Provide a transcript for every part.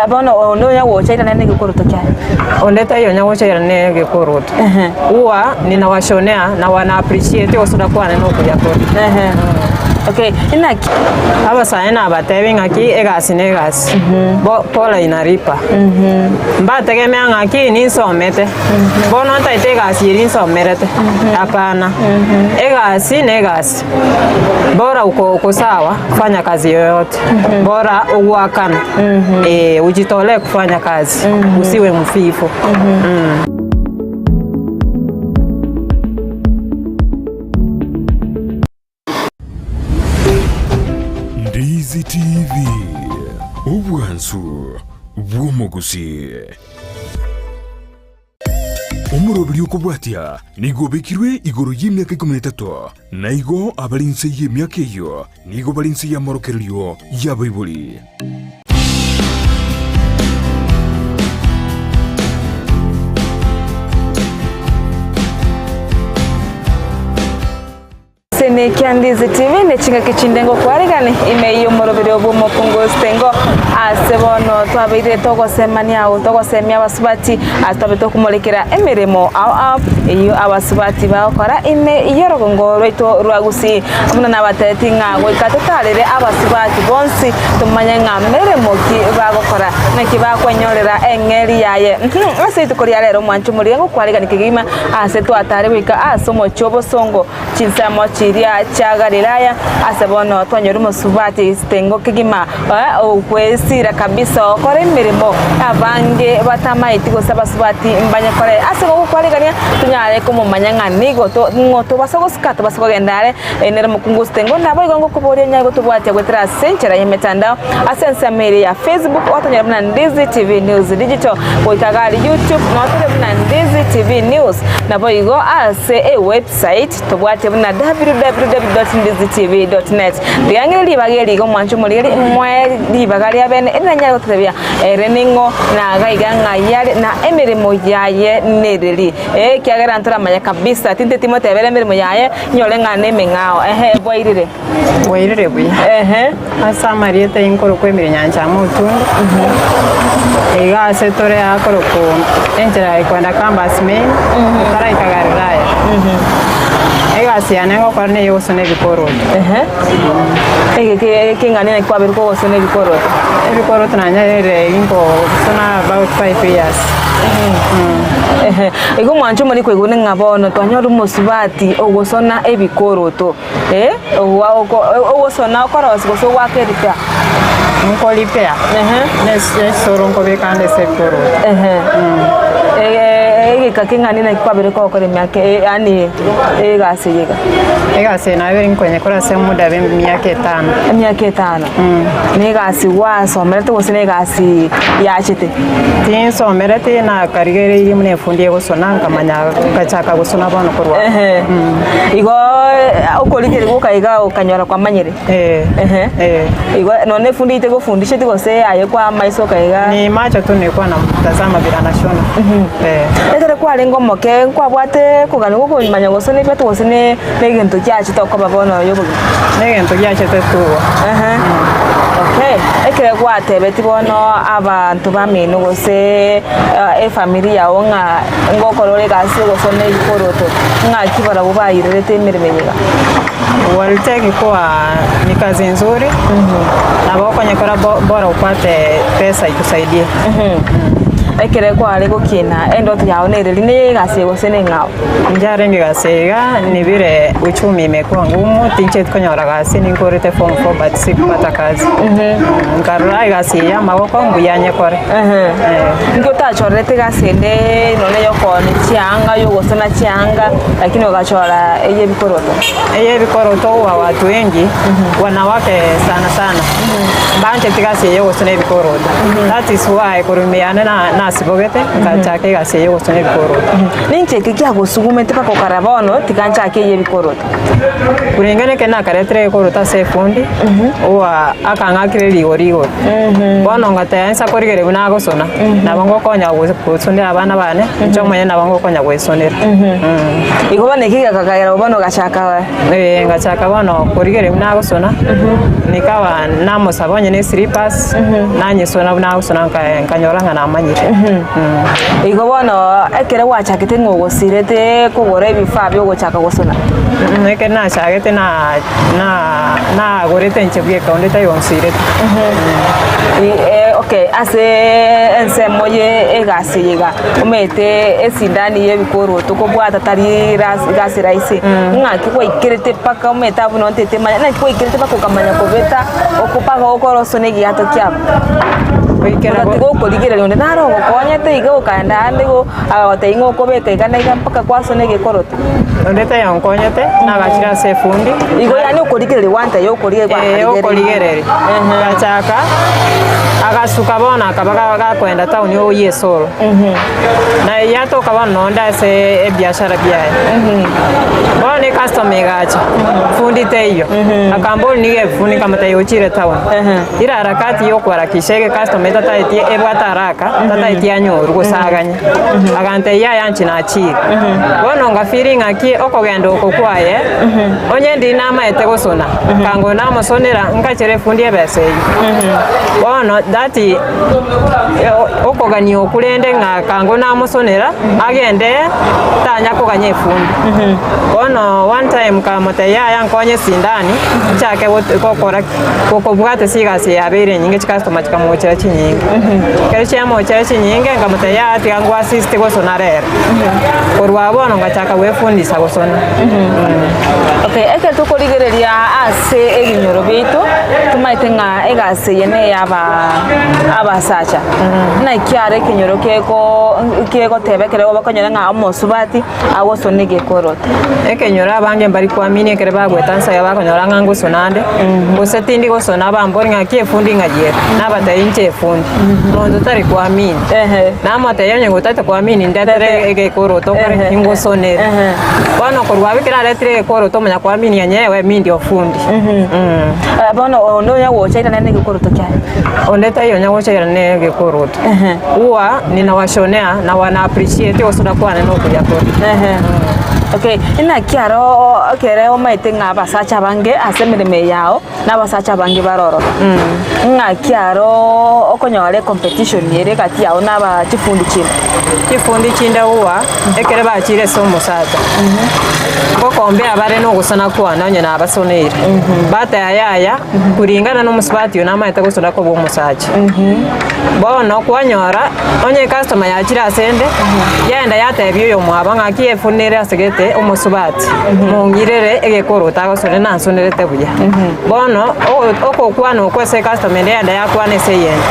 Bono ondo ya wocha nene gikuruto cyane. Ondeta hiyo nyawocha nene gikuruto. Huwa ninawashonea na wana appreciate osoda kwa neno kuyakora. Okay, inaki aba sana abatebi ngaki egasi negasi pola inaripa mbategemea ngaki ni nsomete bono ntaite egasi iri nsomerete hapana egasi negasi bora uko sawa fanya kazi yoyote bora uwakana ujitole kufanya kazi usiwe mfifo. Ndizi TV obwansu bw'omugusi omurobiri okubwatya nigobekirwe igoro y'emyaka 13 naigo abalinse y'emyaka eyo nigo balinse y'amorokereryo y'abaibuli. Sene Ndizi TV ne chinga kichindengo kwarigane imeiyo morobere obumo kungostengo asebono twabire togosemania au togosemia abasubati atabeto kumolekera emiremo au iyo abasubati bakora ime iyorogongo rwito rwagusi amuna nabateti ngagwe katotalere abasubati bonsi tumanye ngameremo ki bagokora naki bakwenyorera engeri yaye ase tukoriya rero mwanchu muriyengo kwarigane kigima ase twatare wika asomo chobo songo chinsamo chiria chagalilaya asebono twanyoro musubati stengo kigima okwesira kabisa okore mirimo abange batamaiti gosaba subati mbanye kore asego kwarigania tunyare ko mumanya nganigo to ngoto basogoskata basogogendare enere mukungu stengo nabo igongo kuboria nyago tubwati gwetera senchera yemetandao asensa mere ya Facebook otonyera buna Ndizi TV News digital boikagari YouTube notore buna Ndizi TV News nabo igo ase website tubwati buna www.ndizitv.net diangire libageri igo mwanchu muri mwe libagari abene enanya gutebya ereningo na gaiganga yale na emirimo yaye nereri kyagera nturamanya kabisa tinte timote abere emirimo yaye nyole ngane mengao boirire bwi asa marieta inkoro kwemire nyanja mutu ega setore akoro ko enjera ikwanda campus main kara ikagaraya egasi anengo kwarne yosone bikoro kingane na kwa birko yosone bikoro tunanya ere ingo sona about 5 years ego mwancho muri kwegune ngabono twanyoru musubati ogosona ebikoro to ogosona okorosi goso wakerita nkolipea nesoro nkobekande sekoro kakingani na kwabere ko kore myake yani egase na bere nkonye kora se muda be myake 5 negasi waso merete wosene gasi yachite tinso merete na karigere iri mune fundie gusona nkamanya gachaka gusona bano korwa igo ukoligere gukaiga ukanyora kwa manyere igo none fundite go fundishe tigose aye kwa maiso kaiga ni macho tu ni kwa na mtazama bila nashona etore kwa lengo moke kwa bwate kugana go kumanya gosone beto gosone negento kyachi to ko babono yobo negento kyachi to okay ekere kwa tebeti bono abantu bamino gose familia onga ngokorore gasi gosone ikoroto nga kibara bubayirete emiremenya waliteki kwa ni kazi nzuri na bako nyakora bora upate pesa ikusaidie ekere kwa alego kina endo tuyaonere line gase gosene ngao njare ngigasega nibire uchumi imekuwa ngumu tinche tukonyora gase ninkorete form 4 but sikupata kazi ngarura gase ya maboko mbuyanye kore ngo tachorete gase ne none yokoni chianga yogosana chianga lakini wakachora eye bikoroto wa watu wengi wanawake sana banje tigase yogosana bikoroto that is why kurumiana na nasibogete ngachake gase yo gusona ebikoroto ninche kikia gusugumete pako karabono tikanchake ye bikoroto kurengane ke nakaretere ebikoroto ase efundi owa akang'akire rigo bono ngataensa korigere buna gusona nabo ngokonya gusonera abana bane ncho mwenye nabo ngokonya gusonera igo bane kiga kakagera bono gachaka ngachaka bono korigere buna gusona nikawa namusabonye ne slippers nanyesona buna gusona nkanyora ngana amanyire igo bono ekere wachakete ngogosirete kugora ebifaa byo gochaka gusona eke nachagete na gorete nchebye kaunde tayonsirete okay ase ensemo ye egasi yiga umete esindani ye bikoroto kobwata tari gasi raisi ngaki kwa ikirete paka umeta abuno ntete manya na kwa ikirete paka ukamanya kobeta okupaka okoroso negi hato kyabo wikera go koligere londe naro gokonyete igo kaenda andego agote ingo kobeka igana iga paka kwaso negi koroto ondete yankonyete nagachira se fundi igo yani okoligere wanta yo koligere kwa okoligere gachaka agasuka bona akabaga gakwenda town yo yesoro na yato kabona nonda se ebiashara byaye bone customer gacha fundi teyo akambol nige fundi kama tayo chire town ira harakati yo kwa kishege customer tata etie ebwata haraka tata etie anyoru gusaganya agante ya yanchi na chire bono nga feeling aki okogenda okokwaye onye ndi nama ete gusona kango namo sonera ngachere fundi ebese bono dati okogani okulende nga kango namusonera agende tanya koganye fundi bono one time kamote ya nkonye sindani chake kokora kokobwate sigasi yabere nyinge customer chikamochera chinyinge keriche amochera chinyinge ngamote ya ati angu assist gosona rero korwa bono ngachaka wefundisa gosona okay eke tukorigereria ase eginyoro bitu tumaite nga egase yene abasacha na kiare kinyoro keko tebekere obakonyera nga omosubati agosonege koroto ekenyoro abange mbari kwamini kere bagwetansa yabakonyora nga ngusonande gusetindi gosona bambori nga kiefundi ngajiera nabatayinche efundi mondo tari kwamini namote yonye ngutata kwamini ndatere ege koroto kare ingosonere bono korwa bikira letre koroto manya kwamini yanyewe mindi ofundi bono ono ya wochaita nene koroto kya ondeta iyo nyawochaira nene koroto uwa ninawashonea na wana appreciate osoda kwana no kuya koroto okay ina kiaro kere omaite nga basacha bange asemireme yao na basacha bange baroro nga kiaro okonyore competition yere kati yao na ba chifundi chinda uwa ekere ba chire somo sata kokombe abare no gusana kwana onye na abasonere bata yaya kuringana no musibati na maite gusona ko bomusacha bono kwanyora onye customer yachira asende yenda yatebyo yo mwaba ngaki efunere asegete omusubati mungirere egekorota agosone nansonere tebuya bono okokwana okwese customer yenda yakwane seyenda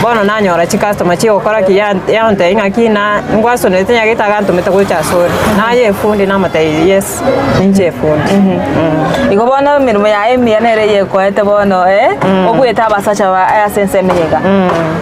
bono nanyora chi customer chi okora ki yante ngaki na ngwasone tenya gitaga ntumete kucha sore naye fundi na mate yes ninje fundi igo bono mirimo ya emianere yekwete bono ogweta abasacha ba asense meyega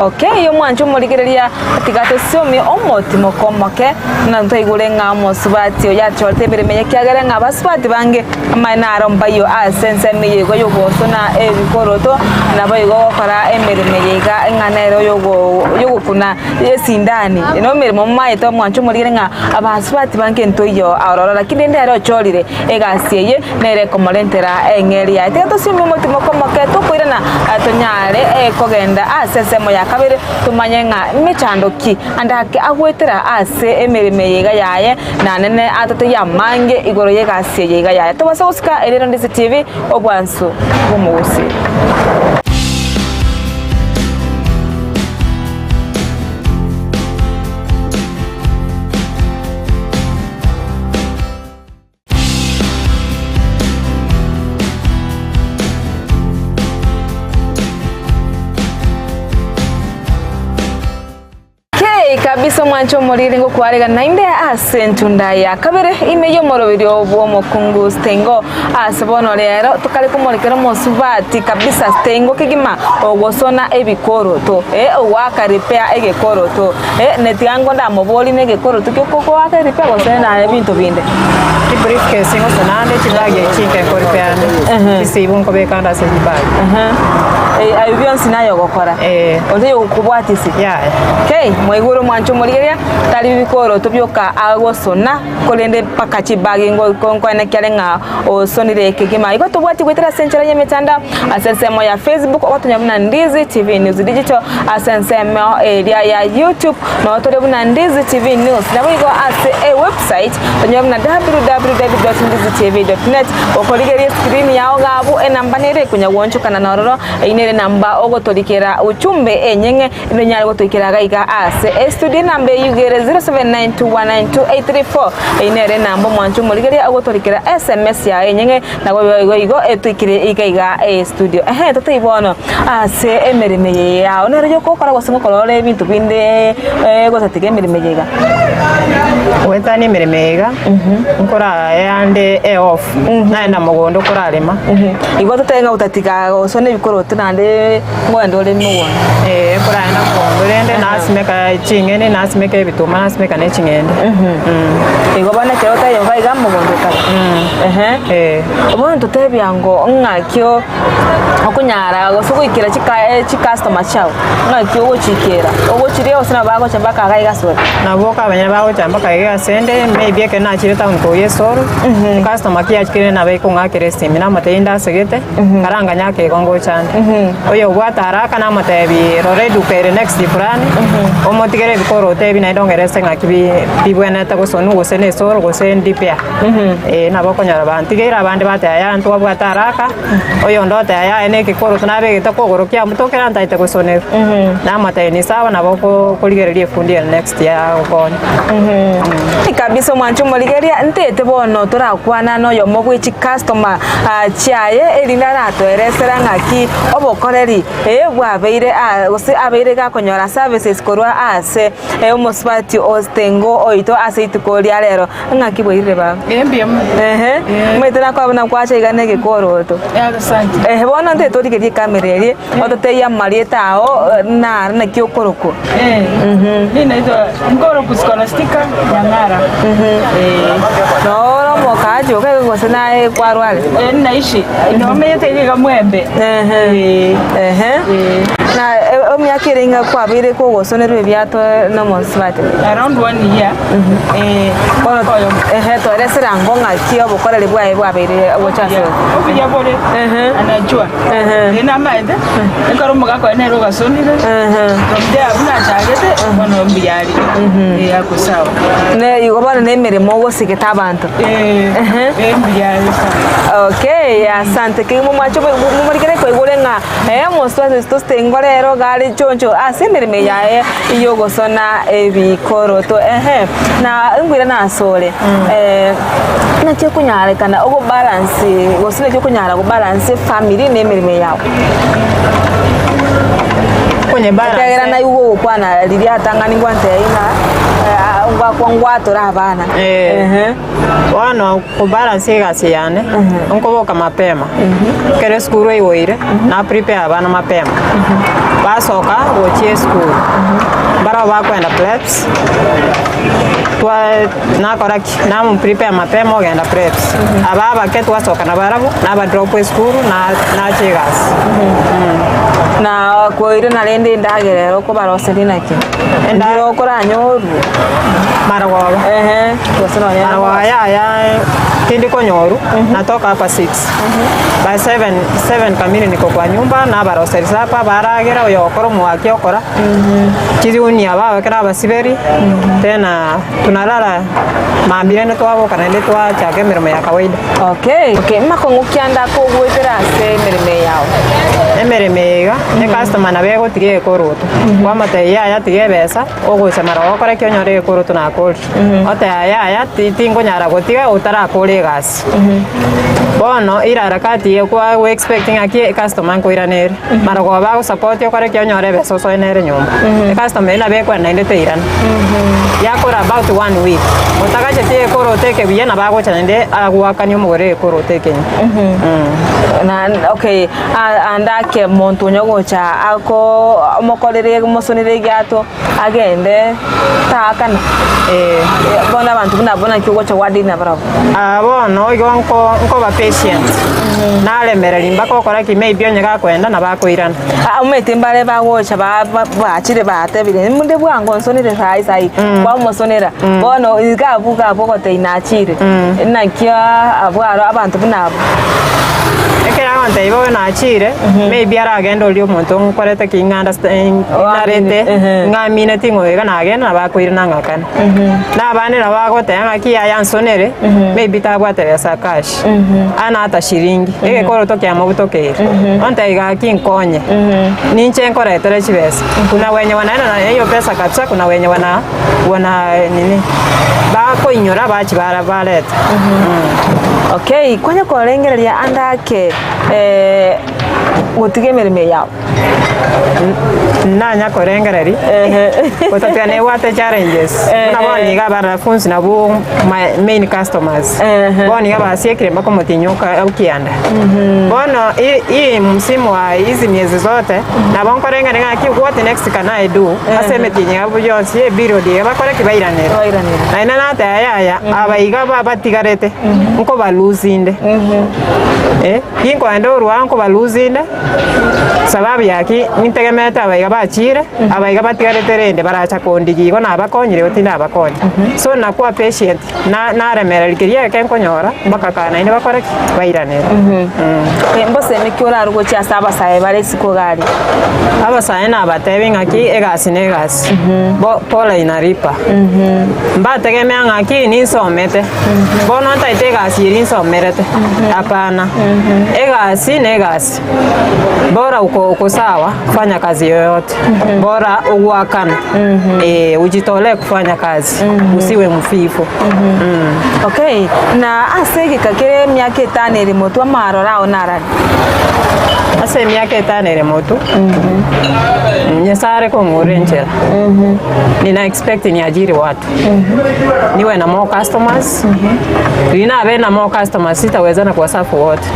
okay yo mwancho murigereria atigato siomi omotimo komoke na ntaigure nga mosubati ya cholte mirimo yakiagere nga basubati bange amanaro mbayo asense meyego yogosona ebikoroto nabo igo kora emirimo yega nganero yogo kuna yesindani no mirimo maito mwancho murigere nga abasubati bange ntoyo aurora lakini ndero chorire egasiye nere komolentera engeri ya atigato siomi omotimo komoke tukwirana atonyare kogenda asesemo ya kabere tumanye nga mechando ki andake agwetera ase emirime yega yaye na nene atatu ya mange igoro yega ase yega yaye tubasa usika Elero Ndisi TV obwansu bumugusi kabisa mwancho murire ngo kwarega nainde asentunda ya kabere imeyo morobiro bwo mukungu stengo asebono rero tukari kumurikira musubati kabisa stengo kigima ogosona ebikoroto waka repair egekoroto netiango ndamoboli negekoroto koko waka repair gosena ebintu binde ki briefcase ngo sonande chibage chike ko repair isibu ngo bekanda se chibage ayubionsi nayo gokora onde yokubwatisi okay mwiguru mwancho murigeria tari bikoroto byoka agosona kolende paka chibage ngo konkwane kyalenga osonire kigima igo tubwati gwetera senchera yemetanda asensemo ya Facebook otunyabuna Ndizi TV News Digital asensemo area ya YouTube no tolebuna Ndizi TV News nabo igo ase website tunyabuna www.ndizitv.net okoligeria screen yao gabu enamba nere kunya woncho kana nororo inere namba ogotolikera uchumbe enyenge inyale gotolikera gaiga ase studio namba yugere 0792192834 inere namba mwancho moligeria ogotolikera SMS ya enyenge nago igo etuikire igaiga studio totibono ase emerime yao nero yo kokora gosimo kolore bintu binde gotatige emerime yega wetani emerime yega nkora yande off naenda mugondo kurarema igo totenga utatiga osone bikoroto nande ngwendo le mugo kurana ngorende nasimeka chingene nasimeka bituma nasimeka ne chingende igo bana kerota yo vai gammo gondoka obona totebyango ngakyo okunyara gosukuikira chi customer chao ngakyo ogochikera ogochirio osina bago chambaka gaiga sore naboka abanya bago chambaka gaiga sende maybe ke na chireta unko yesoro customer kia chikire na beko ngakire stimina mateinda segete karanga nyake gongo chande oyo bwata haraka na matebi roredu pere next different omotigere bikoro tebi na idongerese ngakibi bibwena ta gosonu gosene soro gosendi pia naboko nyara bantigera abandi bate aya ntwa bwata haraka oyo ndote aya ene kikoro tunabe gitakogorokia mutokera ntaite gosonera na mateni sawa naboko kuligererie fundi next ya ukoni kabisa mwancho moligeria ntete bono turakwana no yo mogwichi customer chiaye elindara toeresera ngaki obokoreri bwabeire gose abeire gakonyora services korwa ase omusbati ostengo oito ase itukoria rero ngaki boire ba mwetera kwa bana kwacha igane gekoroto bono nte torigerie kamereri ototeya marieta ao na kiokoroko ninaito ngoroko skona sticker ya ngara no mokajo ke gose nae kwarwale naishi no meyete iga mwembe na omyakiringa kwabire ko gosonerwe byato no monsbati around 1 year to eresera ngonga kio bokorere bwabire ogochaso obiya bole anajua ina maende ekaro mugako ene ro gasonire from there abuna chagete bono mbiyari yakusawa ne igobana ne mirimo gosigeta abantu mbiyari okay asante kimo mwacho mumurikere ko igurenga moswazo stostengo rero gari choncho asemerime yae iyo gosona ebikoroto na ngwira na sore na cyo kunyara kana ogo balance gosine cyo kunyara go balance family nemerime yawe kwenye balance tegera na yugo kwana lili atangani ngwante ina ngwatora abana wano ku balance gasi yane onkoboka mapema kere skuru iwoire na prepare abana mapema basoka wochie skuru bara bakwenda preps twa na koraki na mu prepare mapema ogenda preps ababa ketu wasoka na barabu na ba drop skuru na chegas na koire na lende ndagerero ko baroselina ki ndiro koranyoru marawa wasana ya marawa ya tindi konyoru natoka hapa 6 by 7 kamili niko kwa nyumba na baroselisa hapa baragera oyo okoro mwaki okora chizi unia baba kera basiberi tena tunalala mambirene twabo kana ile twa chake mirimo ya kawaida okay makongo kyanda ko gwetera se mirimo yao emeremega ne customer na bego tige koroto kwa mate ya tige besa ogo semara okora kyonyore koroto na kol ate ya tingo nyara gotiga utara kole egasi bono irarakati ye kwa we expecting aki customer nkoiranere mara kwa ba support yo kare kyonyore beso so enere nyumba customer ina be kwa naindete irana yakora about 1 week otakaje tie koro teke biye na bago chanende agwakani umugore koro teke na okay andake monto nyogocha ako mokorere musonire gyato agende takana bona abantu bunabona kyogocha wadina bravo bono nko ba patient nalemerera imbako kora ki maybe onyaga kwenda na bakoirana umete mbale bagocha bachire batebire munde bwango nsonire sai kwa musonera bono igabuga bogote inachire nakya abwaro abantu bunabo ekera wante ibo na achire maybe ara agenda oli omuntu nkorete ki understand narete ngamine tingo ega na agenda bakoirana ngakana na bane na bagote ngaki ya nsonere maybe tabwate besa cash ana ata shiringi ege koro toke amobutokere onta iga kinkonye ninche nkoretere chibesa kuna wenye wanaenda na hiyo pesa kabisa kuna wenye wana nini bako inyora bachi baleta okay kwanya korengereria andake gutigemerime yao nanya korengereri utatane wate challenges na boni ga barafunzi na bu main customers boni ga basiekire mbako motinyoka au kianda bono hii msimu wa hizi miezi zote na bon korengere ngaki what next can I do aseme tinya bujonsi e biro die bakore kibairanere na ina nata yaya abaiga batigarete nko baluzinde kinko endo ruanko baluzinde sababu yaki nitegemeta abaiga bachire abaiga batigareterende baracha kondigigo na bakonyire otinda abakonya so na kwa patient na remera likiria kenkonyora bakakana ine bakore bairanere mbose mikyora rugo cha saba sae bare siko gari aba sae na batebe ngaki egasi negasi bo pola inaripa mbategemea ngaki ni somete bono ntaite gasi iri somerete hapana egasi negasi bora uko sawa kufanya kazi yoyote bora uwakana ujitole kufanya kazi usiwe mfifu okay na asege kakere myaka 5 iri moto amarora onara ase myaka 5 iri moto nyesare ko ngorenchera nina expect ni ajiri watu niwe na more customers nina be na more customers sitaweza na kwa safu wote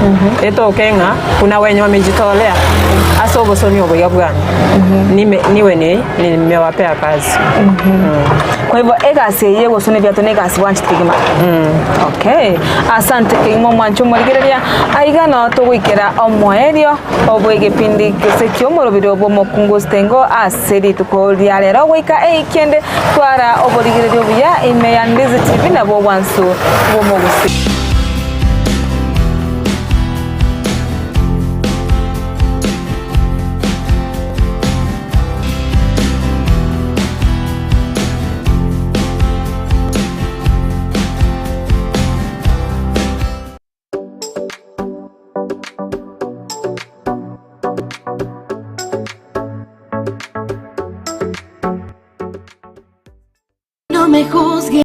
eto kenga kuna wenye wamejitolea asobo soni obo yabwana niwe nimewapea kazi kwa hivyo egasi yego soni byato negasi wanchi tigima okay asante kimo mwancho murigereria aigana to gwikera omwerio obwege pindi kesekyo morobiro bo mokungostengo aseri tukoria rero gwika ekende twara oborigererio bya ime ya Ndizi TV nabo wansu bo mogusi